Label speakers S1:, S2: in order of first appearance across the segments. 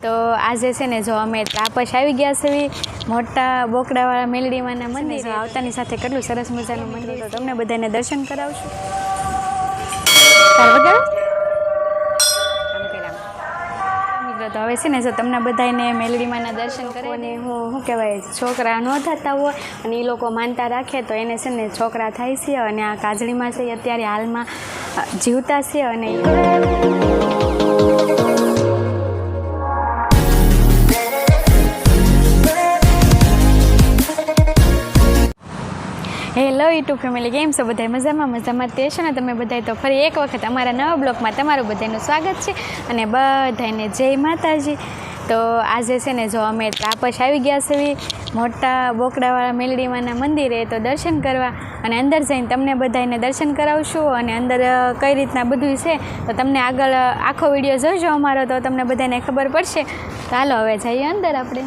S1: તો આજે છે ને જો અમે ત્રાપસ આવી ગયા છે મોટા બોકડાવાળા મેલડીમાંના મંદિર આવતાની સાથે કેટલું સરસ મજાનું મંદિર, તો તમને બધાને દર્શન કરાવશું. તો હવે છે ને જો તમને બધાને મેલડીમાંના દર્શન કરે અને શું કહેવાય છોકરા ન થતા હોય અને એ લોકો માનતા રાખે તો એને છે ને છોકરા થાય છે. અને આ કાજળીમાં છે અત્યારે હાલમાં જીવતા છે. અને હેલો યુટ્યુબ ફેમિલી, કેમ છો બધા? મજામાં તે છે ને તમે બધા. તો ફરી એક વખત અમારા નવા બ્લોગમાં તમારું બધાનું સ્વાગત છે અને બધાને જય માતાજી. તો આજે છે ને જો અમે ત્રાપસ આવી ગયા છે મોટા બોકડાવાળા મેલડીમાંના મંદિરે, તો દર્શન કરવા અને અંદર જઈને તમને બધાને દર્શન કરાવશું. અને અંદર કઈ રીતના બધું છે તો તમને આગળ આખો વિડીયો જોજો અમારો, તો તમને બધાને ખબર પડશે. તો હાલો હવે જઈએ અંદર આપણે.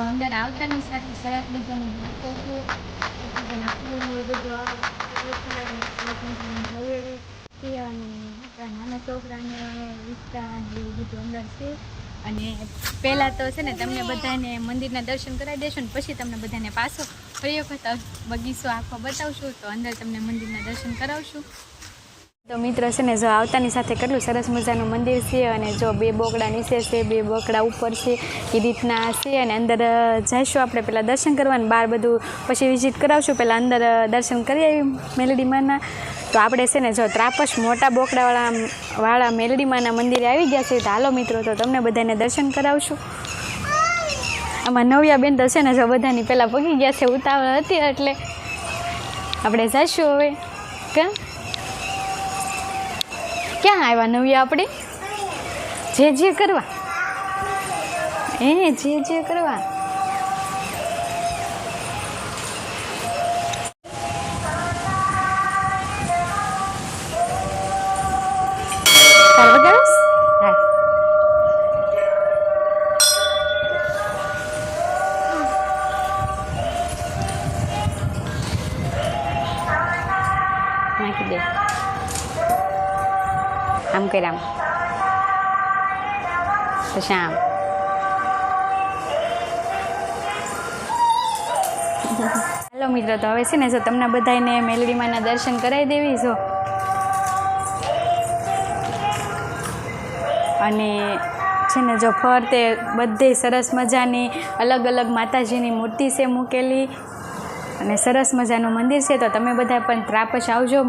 S1: અંદર આવતાની સાથે સરસ બધાનું નાના છોકરાને વિસ્તાર એવું બધું અંદર છે. અને પહેલાં તો છે ને તમને બધાને મંદિરના દર્શન કરાવી દેશું ને પછી તમને બધાને પાછો ફરી વખત બગીચો આખો બતાવશું, તો અંદર તમને મંદિરના દર્શન કરાવશું. તો મિત્રો છે ને જો આવતાની સાથે કેટલું સરસ મજાનું મંદિર છે. અને જો બે બોકડા નીચે છે, બે બોકડા ઉપર છે, એ રીતના છે. અને અંદર જઈશું આપણે પહેલાં દર્શન કરવાનું, બહાર બધું પછી વિઝિટ કરાવશું. પહેલાં અંદર દર્શન કરી આવી મેલડીમાંના. તો આપણે છે ને જો ત્રાપસ મોટા બોકડાવાળા મેલડીમાંના મંદિરે આવી ગયા છે. તો હાલો મિત્રો, તો તમને બધાને દર્શન કરાવશું. આમાં નવ્યા બેન તો છે ને જો બધાની પહેલાં પગી ગયા છે, ઉતાવળ હતી એટલે આપણે જઈશું હવે. ક્યાં આવ્યા નવ્યા આપણે? જે કરવા જે કરવા નાખી દે આમ કર્યા તો શ્યામ. હાલો મિત્રો, તો હવે છે ને જો તમને બધાને મેલડીમાંના દર્શન કરાવી દેવી જો. અને છે ને જો ફરતે બધે સરસ મજાની અલગ અલગ માતાજીની મૂર્તિ છે મૂકેલી અને સરસ મજાનું મંદિર છે. તો તમે બધા પણ ત્રાપસ આવજો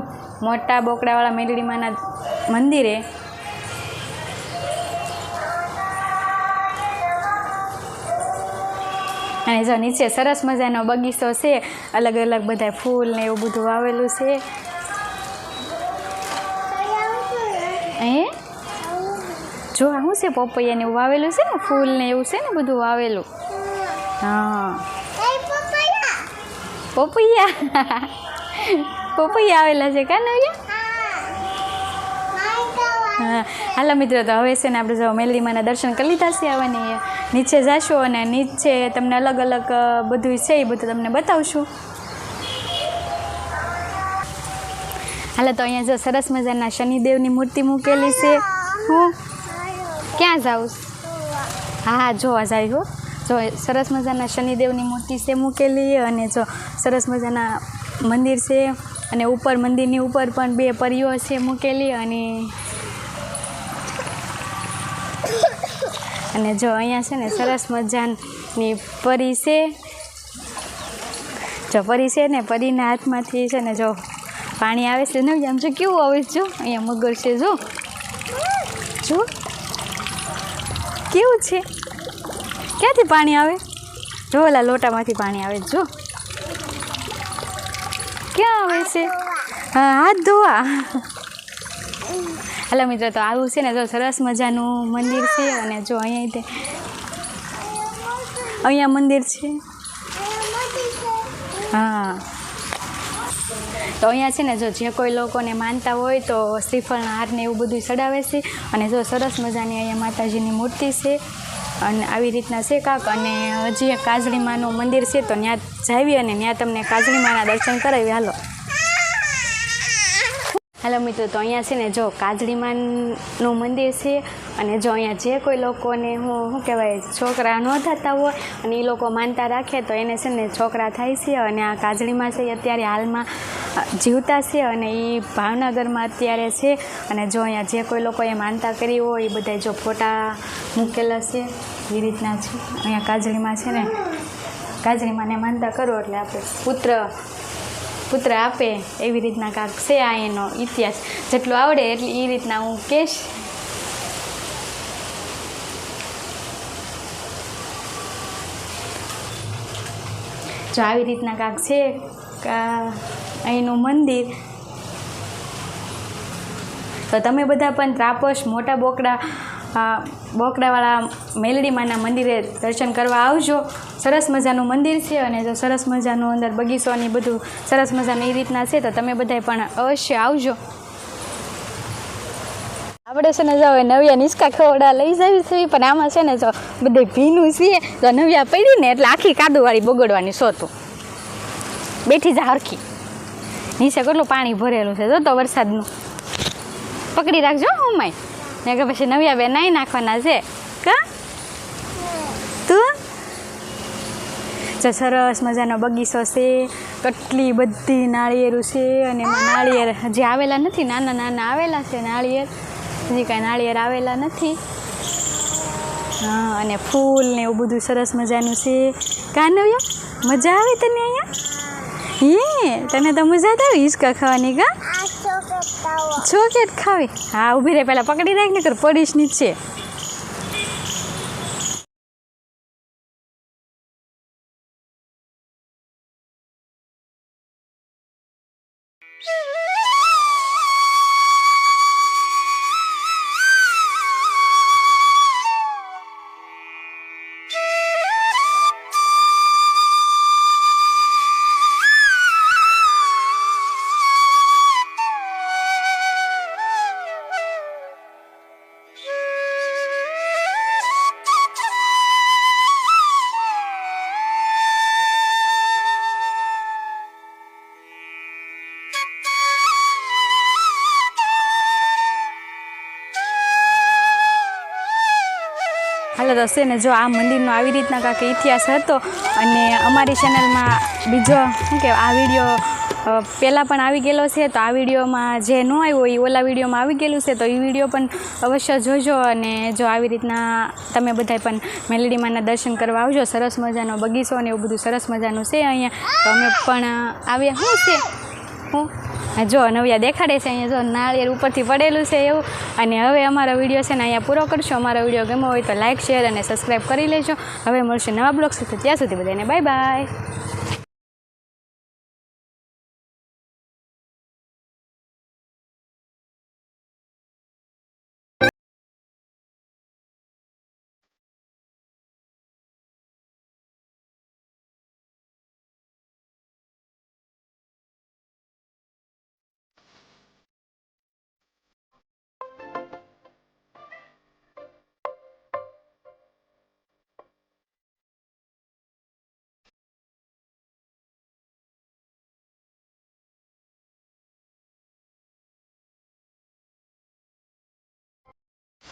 S1: મોટા બોકડાવાળા મેલડીમાંના મંદિરે. અને જો નીચે સરસ મજાનો બગીચો છે, અલગ અલગ બધા ફૂલ ને એવું બધું વાવેલું છે. જો શું છે પપૈયાને એવું વાવેલું છે ને, ફૂલ ને એવું છે ને બધું વાવેલું. હા પપૈયા આવેલા છે કા નવ્યા? હા હાલો મિત્રો, તો હવે છે ને આપણે જો મેલડીમાંના દર્શન કરી લીધા છે. આવવાની નીચે જઈશું અને નીચે તમને અલગ અલગ બધું છે એ બધું તમને બતાવશું. હાલો, તો અહીંયા જો સરસ મજાના શનિદેવની મૂર્તિ મૂકેલી છે. હું ક્યાં જાઉં? હા જોવા જાય હો. જો સરસ મજાના શનિદેવની મૂર્તિ છે મૂકેલી. અને જો સરસ મજાના મંદિર છે. અને ઉપર મંદિરની ઉપર પણ બે પરીઓ છે મૂકેલી. અને જો અહીંયા છે ને સરસ મજાની પરી છે. જો પરી છે ને, પરીના હાથમાંથી છે ને જો પાણી આવે છે. ને આમ જો કેવું આવે છે, જો અહીંયા મગર છે, જો કેવું છે, ક્યાંથી પાણી આવે? જો ઓલા લોટામાંથી પાણી આવે જો ક્યાં આવે છે હા હાથ ધોવા હાલો મિત્રો તો આવું છે ને જો સરસ મજાનું મંદિર છે અને જો અહીંયા મંદિર છે હા તો અહીંયા છે ને જો જે કોઈ લોકોને માનતા હોય તો શ્રીફળના હારને એવું બધું ચડાવે છે અને જો સરસ મજાની અહીંયા માતાજીની મૂર્તિ છે અને આવી રીતના છે કાંક અને હજી એક કાજળીમાનું મંદિર છે તો ત્યાં જાવી અને ત્યાં તમને કાજળીમાના દર્શન કરાવી હાલો મિત્રો તો અહીંયા છે ને જો કાજળીમાનું મંદિર છે અને જો અહીંયા જે કોઈ લોકોને શું કહેવાય છોકરા ન થતા હોય અને એ લોકો માનતા રાખે તો એને છે ને છોકરા થાય છે અને આ કાજળીમાં છે અત્યારે હાલમાં જીવતા છે અને એ ભાવનગરમાં અત્યારે છે અને જો અહીંયા જે કોઈ લોકોએ માનતા કરી હોય એ બધા જો ફોટા મૂકેલા છે એ રીતના છે અહીંયા કાજળીમાં છે ને કાજળીમાંને માનતા કરો એટલે આપણે પુત્ર આપે એવી રીતના કાંક છે આ એનો ઇતિહાસ જેટલો આવડે એટલે એ રીતના હું કહીશ જો આવી રીતના કાંક છે અહીંનું મંદિર તો તમે બધા પણ ત્રાપસ મોટા બોકડાવાળા મેલડીમાના મંદિરે દર્શન કરવા આવજો સરસ મજાનું મંદિર છે અને જો સરસ મજાનું અંદર બગીચો ને બધું સરસ મજાનું એ રીતના છે તો તમે બધાય પણ અવશ્ય આવજો આપણે છે ને જો હવે નવિયા નિષ્કા ખવડા લઈ જાવી છે પણ આમાં છે ને જો બધે ભીનું છે જો નવિયા પડી ને એટલે આખી કાદુવાળી બગડવાની સોતું બેઠી જા હરખી નીચે કેટલું પાણી ભરેલું છે જો તો વરસાદનું પકડી રાખજો ઉમાય ને કે પછી નવિયા બે નાઈ નાખવાના છે કા તું જો સરસ મજાનો બગીચો છે કેટલી બધી નાળિયેરું છે અને એમાં નાળિયેર હજી આવેલા નથી નાના નાના આવેલા છે નાળિયેર હજી કાંઈ નાળિયેર આવેલા નથી હા અને ફૂલ ને એવું બધું સરસ મજાનું છે કાનવ્યા મજા આવે તને અહીંયા તને તો મજા જ આવી હિંચકા ખાવાની કા ચોકલેટ ખાવી હા ઊભી રહે પહેલાં પકડી રાખ ને કર પડીશ નીચે હાલો તો છે ને જો આ મંદિરનો આવી રીતના કાંઈક ઇતિહાસ હતો અને અમારી ચેનલમાં બીજો શું કે આ વિડીયો પહેલાં પણ આવી ગયેલો છે તો આ વિડીયોમાં જે ન આવ્યો એ ઓલા વિડીયોમાં આવી ગયેલું છે તો એ વિડીયો પણ અવશ્ય જોજો અને જો આવી રીતના તમે બધાય પણ મેલડીમાંના દર્શન કરવા આવજો સરસ મજાનો બગીચો અને એવું બધું સરસ મજાનું છે અહીંયા તો અમે પણ આવ્યા શું છે હું જો નવિયા દેખાડે છે અહીંયા જો નાળિયેર ઉપરથી પડેલું છે એવું અને હવે અમારો વિડીયો છે ને અહીંયા પૂરો કરશો અમારો વિડીયો ગમ્યો હોય તો લાઇક શેર અને સબસ્ક્રાઈબ કરી લેજો હવે મળશે નવા બ્લોગ સાથે ત્યાં સુધી બધાને બાય બાય